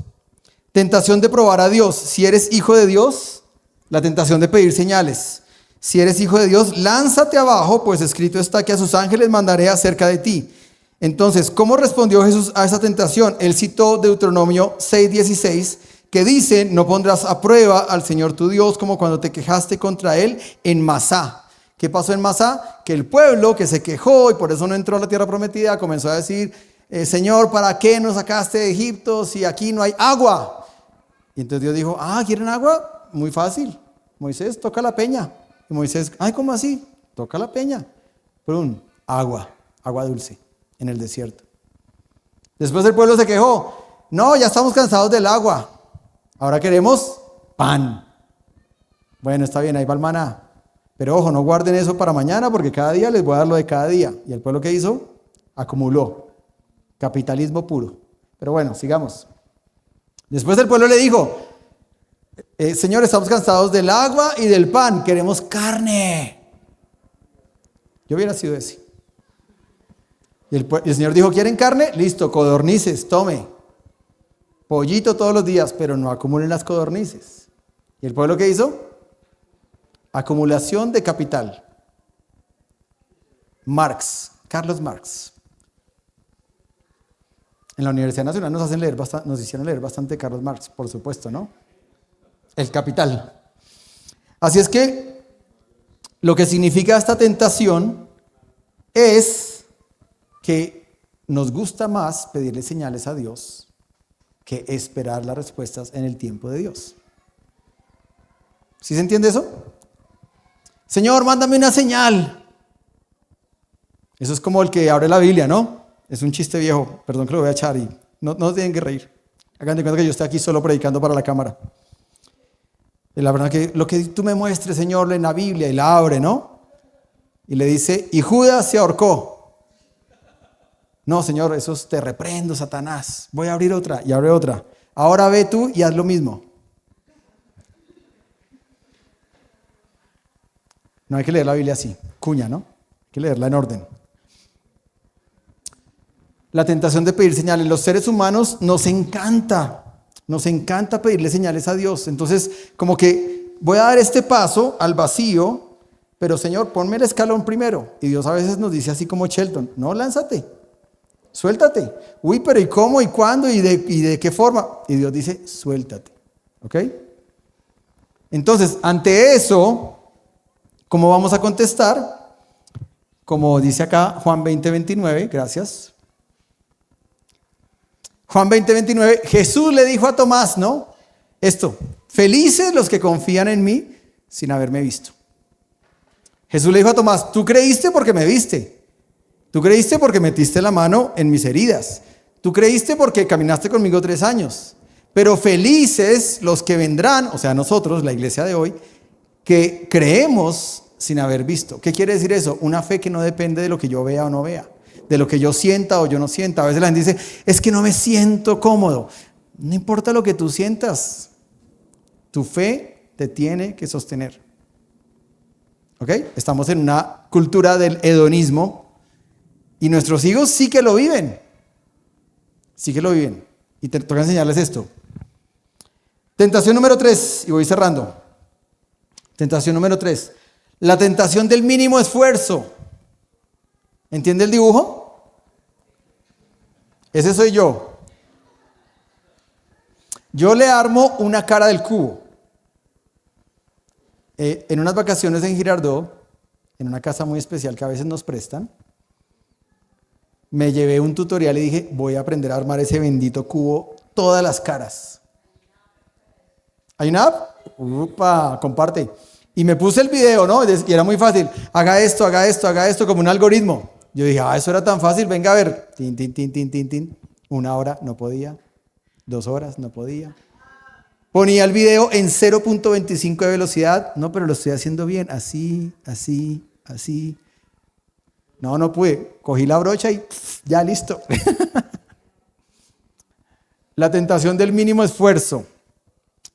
Tentación de probar a Dios. Si eres hijo de Dios, la tentación de pedir señales. Si eres hijo de Dios, lánzate abajo, pues escrito está que a sus ángeles mandaré acerca de ti. Entonces, ¿cómo respondió Jesús a esa tentación? Él citó Deuteronomio 6:16, que dice, no pondrás a prueba al Señor tu Dios como cuando te quejaste contra Él en Masá. ¿Qué pasó en Masá? Que el pueblo que se quejó y por eso no entró a la tierra prometida, comenzó a decir, Señor, ¿para qué nos sacaste de Egipto si aquí no hay agua? Y entonces Dios dijo, ¿quieren agua? Muy fácil. Moisés, toca la peña. Y Moisés, ¿cómo así? Toca la peña. ¡Prum! Agua dulce. En el desierto. Después el pueblo se quejó. No, ya estamos cansados del agua. Ahora queremos pan. Bueno, está bien, ahí va el maná. Pero ojo, no guarden eso para mañana porque cada día les voy a dar lo de cada día. ¿Y el pueblo qué hizo? Acumuló. Capitalismo puro. Pero bueno, sigamos. Después el pueblo le dijo, Señor, estamos cansados del agua y del pan. Queremos carne. Yo hubiera sido ese. Y el Señor dijo, ¿quieren carne? Listo, codornices, tome. Pollito todos los días, pero no acumulen las codornices. ¿Y el pueblo qué hizo? Acumulación de capital. Carlos Marx. En la Universidad Nacional nos hicieron leer bastante Carlos Marx, por supuesto, ¿no? El capital. Así es que lo que significa esta tentación es que nos gusta más pedirle señales a Dios que esperar las respuestas en el tiempo de Dios. ¿Sí se entiende eso? Señor, mándame una señal. Eso es como el que abre la Biblia, ¿no? Es un chiste viejo, perdón que lo voy a echar y no tienen que reír. Hagan de cuenta que yo estoy aquí solo predicando para la cámara. Y la verdad que lo que tú me muestres, Señor, en la Biblia, y la abre, ¿no? Y le dice, y Judas se ahorcó. No, Señor, eso te reprendo, Satanás. Voy a abrir otra y abre otra. Ahora ve tú y haz lo mismo. No hay que leer la Biblia así, cuña, ¿no? Hay que leerla en orden. La tentación de pedir señales. Los seres humanos nos encanta pedirle señales a Dios. Entonces, como que voy a dar este paso al vacío, pero Señor, ponme el escalón primero. Y Dios a veces nos dice así como Shelton, no, lánzate. Suéltate. Uy, pero ¿y cómo? ¿Y cuándo? ¿Y de qué forma? Y Dios dice, suéltate. ¿Ok? Entonces, ante eso, ¿cómo vamos a contestar? Como dice acá Juan 20:29, gracias. Juan 20:29, Jesús le dijo a Tomás, ¿no? Esto, felices los que confían en mí sin haberme visto. Jesús le dijo a Tomás, tú creíste porque me viste. Tú creíste porque metiste la mano en mis heridas. Tú creíste porque caminaste conmigo 3 años. Pero felices los que vendrán, o sea, nosotros, la iglesia de hoy, que creemos sin haber visto. ¿Qué quiere decir eso? Una fe que no depende de lo que yo vea o no vea, de lo que yo sienta o yo no sienta. A veces la gente dice, es que no me siento cómodo. No importa lo que tú sientas, tu fe te tiene que sostener. ¿Ok? Estamos en una cultura del hedonismo. Y nuestros hijos sí que lo viven. Sí que lo viven. Y te toca enseñarles esto. Tentación número 3, y voy cerrando. Tentación número 3. La tentación del mínimo esfuerzo. ¿Entiende el dibujo? Ese soy yo. Yo le armo una cara del cubo. En unas vacaciones en Girardot, en una casa muy especial que a veces nos prestan, me llevé un tutorial y dije, voy a aprender a armar ese bendito cubo, todas las caras. ¿Hay una app? Upa, comparte. Y me puse el video, ¿no? Y era muy fácil. Haga esto, haga esto, haga esto, como un algoritmo. Yo dije, eso era tan fácil, venga a ver. Tin, tin, tin, tin, tin, tin. 1 hora, no podía. 2 horas, no podía. Ponía el video en 0.25 de velocidad. No, pero lo estoy haciendo bien. Así, así, así. No pude. Cogí la brocha y ya listo. La tentación del mínimo esfuerzo.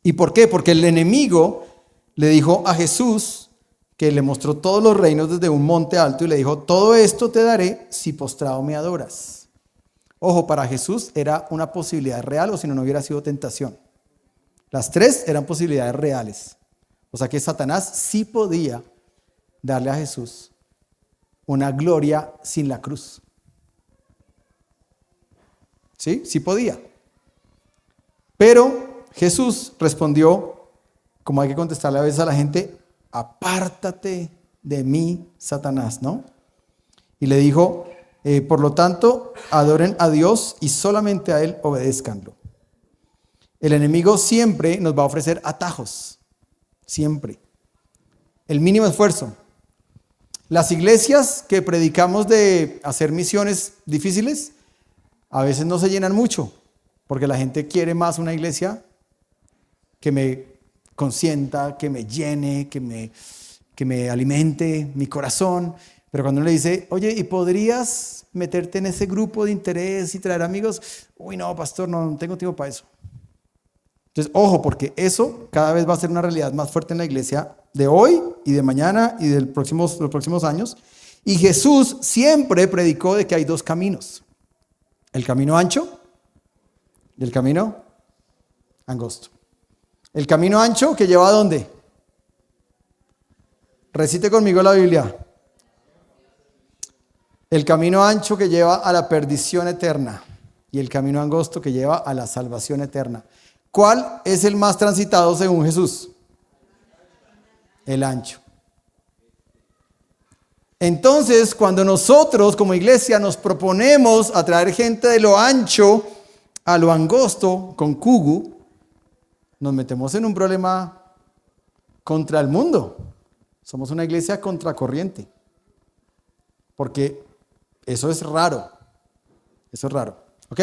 ¿Y por qué? Porque el enemigo le dijo a Jesús, que le mostró todos los reinos desde un monte alto, y le dijo, todo esto te daré si postrado me adoras. Ojo, para Jesús era una posibilidad real, o si no, no hubiera sido tentación. Las 3 eran posibilidades reales. O sea que Satanás sí podía darle a Jesús una gloria sin la cruz. ¿Sí? Sí podía. Pero Jesús respondió, como hay que contestarle a veces a la gente, apártate de mí, Satanás, ¿no? Y le dijo, por lo tanto, adoren a Dios y solamente a Él obedézcanlo. El enemigo siempre nos va a ofrecer atajos, siempre. El mínimo esfuerzo. Las iglesias que predicamos de hacer misiones difíciles, a veces no se llenan mucho, porque la gente quiere más una iglesia que me consienta, que me llene, que me alimente mi corazón. Pero cuando uno le dice, oye, ¿y podrías meterte en ese grupo de interés y traer amigos? Uy, no, pastor, no tengo tiempo para eso. Entonces, ojo, porque eso cada vez va a ser una realidad más fuerte en la iglesia de hoy y de mañana y de los próximos años. Y Jesús siempre predicó de que hay 2 caminos. El camino ancho y el camino angosto. El camino ancho que lleva ¿a dónde? Recite conmigo la Biblia. El camino ancho que lleva a la perdición eterna y el camino angosto que lleva a la salvación eterna. ¿Cuál es el más transitado según Jesús? El ancho. Entonces, cuando nosotros como iglesia nos proponemos atraer gente de lo ancho a lo angosto con Kugu, nos metemos en un problema contra el mundo. Somos una iglesia contracorriente. Porque eso es raro. Eso es raro. ¿Ok?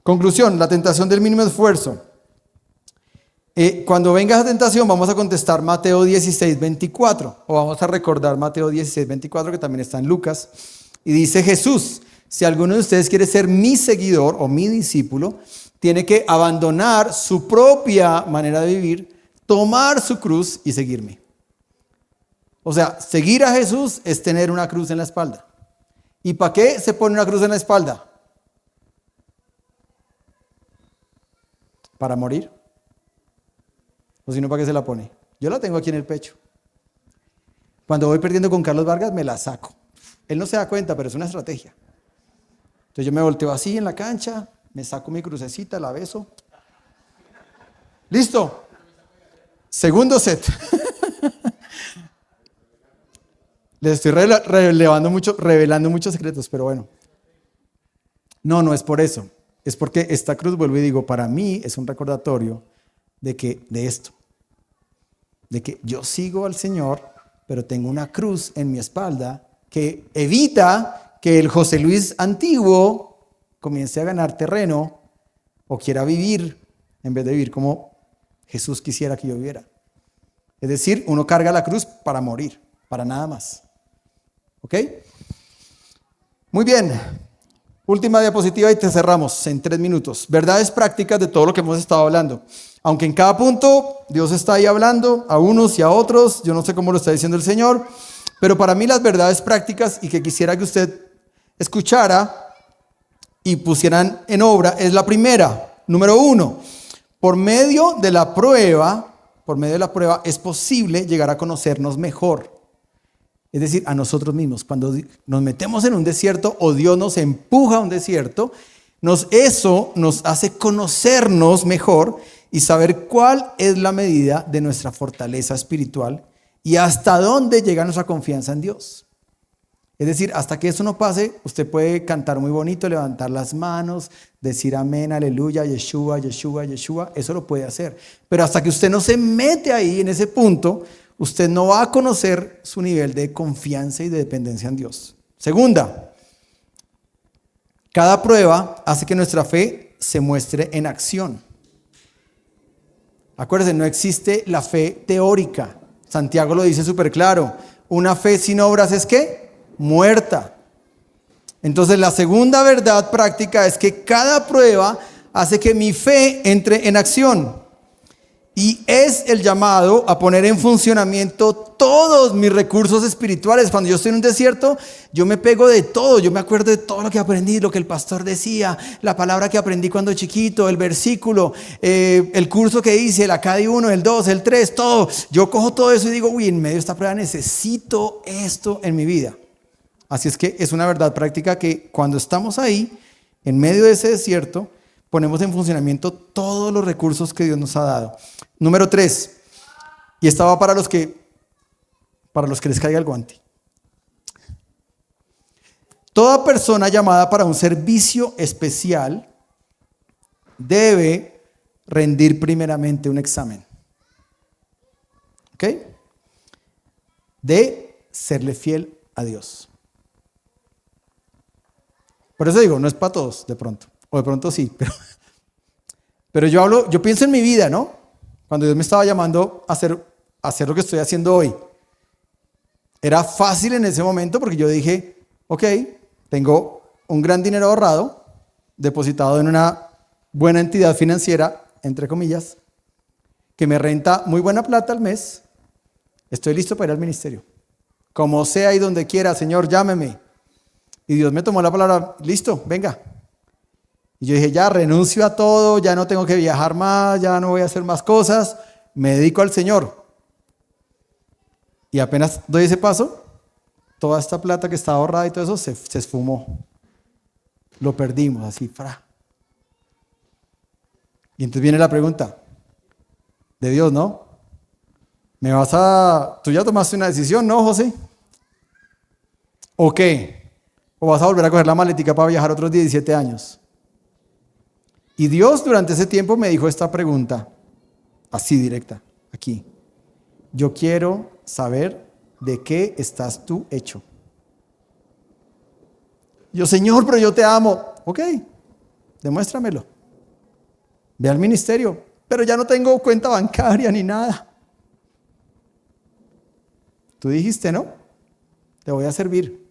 Conclusión, la tentación del mínimo esfuerzo. Cuando venga esa tentación vamos a contestar Mateo 16, 24. O vamos a recordar Mateo 16, 24 que también está en Lucas. Y dice Jesús, si alguno de ustedes quiere ser mi seguidor o mi discípulo, tiene que abandonar su propia manera de vivir, tomar su cruz y seguirme. O sea, seguir a Jesús es tener una cruz en la espalda. ¿Y para qué se pone una cruz en la espalda? ¿Para morir? ¿O si no, para qué se la pone? Yo la tengo aquí en el pecho. Cuando voy perdiendo con Carlos Vargas, me la saco. Él no se da cuenta, pero es una estrategia. Entonces yo me volteo así en la cancha, me saco mi crucecita, la beso. ¡Listo! Segundo set. Les estoy revelando muchos secretos, pero bueno. No es por eso. Es porque esta cruz, vuelvo y digo, para mí es un recordatorio de esto. De que yo sigo al Señor, pero tengo una cruz en mi espalda que evita que el José Luis antiguo comience a ganar terreno o quiera vivir en vez de vivir como Jesús quisiera que yo viviera. Es decir, uno carga la cruz para morir, para nada más. ¿Ok? Muy bien. Última diapositiva y te cerramos en 3 minutos. Verdades prácticas de todo lo que hemos estado hablando. Aunque en cada punto Dios está ahí hablando a unos y a otros, yo no sé cómo lo está diciendo el Señor, pero para mí las verdades prácticas y que quisiera que usted escuchara y pusieran en obra es la primera. Número 1, por medio de la prueba es posible llegar a conocernos mejor. Es decir, a nosotros mismos. Cuando nos metemos en un desierto o Dios nos empuja a un desierto, eso nos hace conocernos mejor y saber cuál es la medida de nuestra fortaleza espiritual y hasta dónde llega nuestra confianza en Dios. Es decir, hasta que eso no pase, usted puede cantar muy bonito, levantar las manos, decir amén, aleluya, Yeshua, Yeshua, Yeshua, eso lo puede hacer. Pero hasta que usted no se mete ahí en ese punto, usted no va a conocer su nivel de confianza y de dependencia en Dios. Segunda, cada prueba hace que nuestra fe se muestre en acción. Acuérdense, no existe la fe teórica. Santiago lo dice súper claro. Una fe sin obras es ¿qué? Muerta. Entonces la segunda verdad práctica es que cada prueba hace que mi fe entre en acción. Y es el llamado a poner en funcionamiento todos mis recursos espirituales. Cuando yo estoy en un desierto, yo me pego de todo. Yo me acuerdo de todo lo que aprendí, lo que el pastor decía, la palabra que aprendí cuando chiquito, el versículo, el curso que hice, el Acadi 1, el 2, el 3, todo. Yo cojo todo eso y digo, uy, en medio de esta prueba necesito esto en mi vida. Así es que es una verdad práctica que cuando estamos ahí, en medio de ese desierto, ponemos en funcionamiento todos los recursos que Dios nos ha dado. Número 3, y esta va para los que les caiga el guante. Toda persona llamada para un servicio especial debe rendir primeramente un examen. ¿Ok? De serle fiel a Dios. Por eso digo, no es para todos de pronto. O de pronto sí, pero yo pienso en mi vida, ¿no? Cuando Dios me estaba llamando a hacer lo que estoy haciendo hoy. Era fácil en ese momento porque yo dije, ok, tengo un gran dinero ahorrado, depositado en una buena entidad financiera, entre comillas, que me renta muy buena plata al mes. Estoy listo para ir al ministerio. Como sea y donde quiera, Señor, llámeme. Y Dios me tomó la palabra, listo, venga. Y yo dije, ya renuncio a todo, ya no tengo que viajar más, ya no voy a hacer más cosas, me dedico al Señor. Y apenas doy ese paso, toda esta plata que estaba ahorrada y todo eso se esfumó. Lo perdimos así, ¡fra! Y entonces viene la pregunta de Dios, ¿no? Tú ya tomaste una decisión, ¿no, José? ¿O qué? ¿O vas a volver a coger la maletica para viajar otros 17 años? Y Dios durante ese tiempo me dijo esta pregunta, así directa, aquí. Yo quiero saber de qué estás tú hecho. Yo, Señor, pero yo te amo. Ok, demuéstramelo. Ve al ministerio, pero ya no tengo cuenta bancaria ni nada. Tú dijiste, ¿no? Te voy a servir.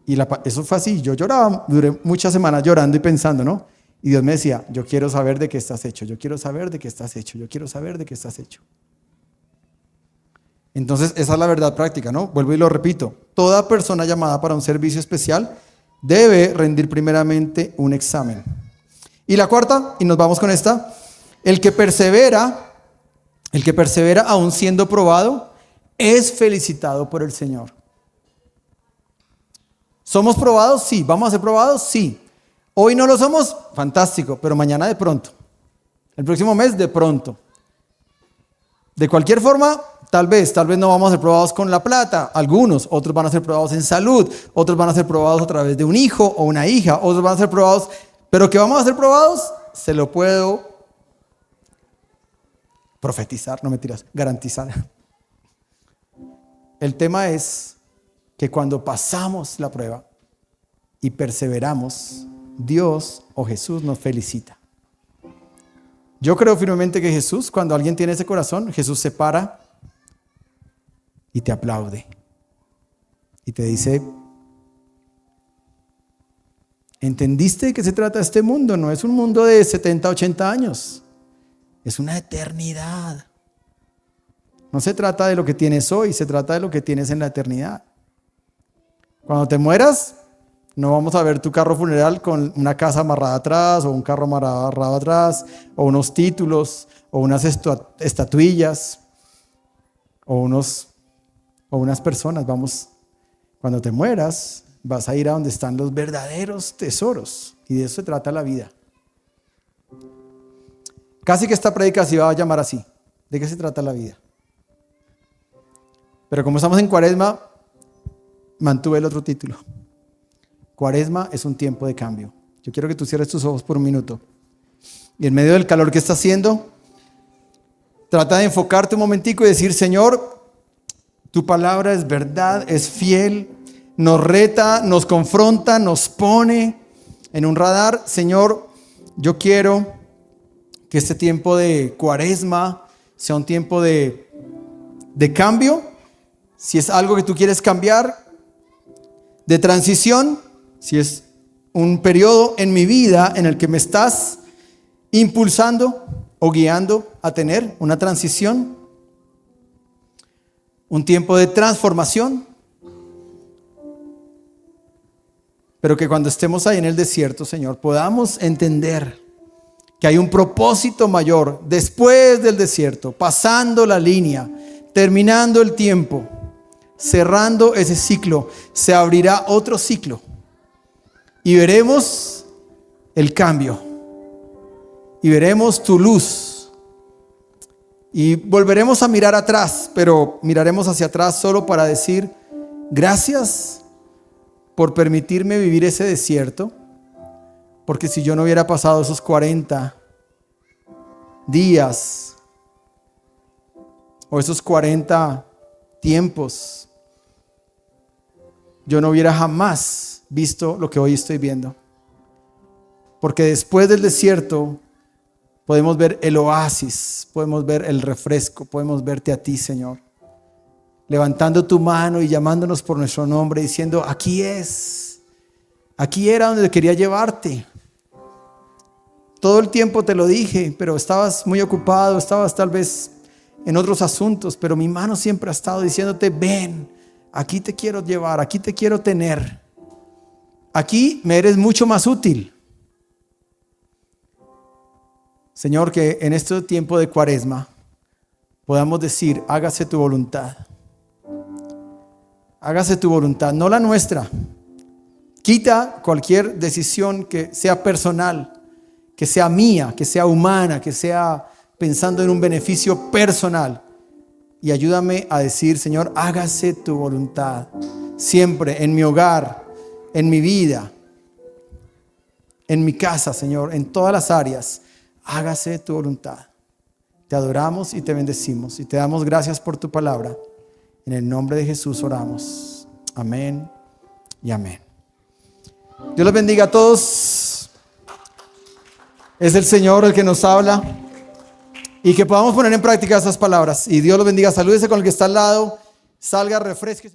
Y eso fue así. Yo lloraba, duré muchas semanas llorando y pensando, ¿no? Y Dios me decía, yo quiero saber de qué estás hecho, yo quiero saber de qué estás hecho, yo quiero saber de qué estás hecho. Entonces, esa es la verdad práctica, ¿no? Vuelvo y lo repito. Toda persona llamada para un servicio especial debe rendir primeramente un examen. Y la cuarta, y nos vamos con esta, el que persevera aún siendo probado, es felicitado por el Señor. ¿Somos probados? Sí. ¿Vamos a ser probados? Sí. Hoy no lo somos, fantástico, pero mañana de pronto. El próximo mes de pronto. De cualquier forma, tal vez no vamos a ser probados con la plata, algunos, otros van a ser probados en salud, otros van a ser probados a través de un hijo o una hija, otros van a ser probados, pero que vamos a ser probados, se lo puedo profetizar, no mentiras, garantizar. El tema es que cuando pasamos la prueba y perseveramos, Dios o Jesús nos felicita. Yo creo firmemente que Jesús, cuando alguien tiene ese corazón, Jesús se para y te aplaude. Y te dice, ¿entendiste de qué se trata este mundo? No es un mundo de 70, 80 años. Es una eternidad. No se trata de lo que tienes hoy, se trata de lo que tienes en la eternidad. Cuando te mueras, No vamos a ver tu carro funeral con una casa amarrada atrás, o un carro amarrado atrás, o unos títulos, o unas estatuillas, o unas personas. Cuando te mueras, vas a ir a donde están los verdaderos tesoros. Y de eso se trata la vida. Casi que esta prédica se va a llamar así. ¿De qué se trata la vida? Pero como estamos en Cuaresma, mantuve el otro título. Cuaresma es un tiempo de cambio. Yo quiero que tú cierres tus ojos por un minuto. Y en medio del calor que está haciendo, trata de enfocarte un momentico y decir: Señor, tu palabra es verdad, es fiel, nos reta, nos confronta, nos pone en un radar. Señor, yo quiero que este tiempo de Cuaresma sea un tiempo de cambio. Si es algo que tú quieres cambiar, de transición, si es un periodo en mi vida en el que me estás impulsando o guiando a tener una transición, un tiempo de transformación, pero que cuando estemos ahí en el desierto, Señor, podamos entender que hay un propósito mayor después del desierto, pasando la línea, terminando el tiempo, cerrando ese ciclo, se abrirá otro ciclo y veremos el cambio y veremos tu luz y volveremos a mirar atrás, pero miraremos hacia atrás solo para decir: gracias por permitirme vivir ese desierto, porque si yo no hubiera pasado esos 40 días o esos 40 tiempos, yo no hubiera jamás visto lo que hoy estoy viendo. Porque después del desierto podemos ver el oasis, podemos ver el refresco, podemos verte a ti, Señor, levantando tu mano y llamándonos por nuestro nombre, diciendo: aquí es, aquí era donde quería llevarte. Todo el tiempo te lo dije, pero estabas muy ocupado, estabas tal vez en otros asuntos, pero mi mano siempre ha estado diciéndote: ven, aquí te quiero llevar, aquí te quiero tener, aquí me eres mucho más útil. Señor, que en este tiempo de Cuaresma podamos decir: hágase tu voluntad. Hágase tu voluntad, no la nuestra. Quita cualquier decisión que sea personal, que sea mía, que sea humana, que sea pensando en un beneficio personal. Y ayúdame a decir: Señor, hágase tu voluntad. Siempre en mi hogar, en mi vida, en mi casa, Señor, en todas las áreas. Hágase tu voluntad. Te adoramos y te bendecimos y te damos gracias por tu palabra. En el nombre de Jesús oramos. Amén y amén. Dios los bendiga a todos. Es el Señor el que nos habla. Y que podamos poner en práctica estas palabras. Y Dios los bendiga. Salúdese con el que está al lado. Salga, refresque.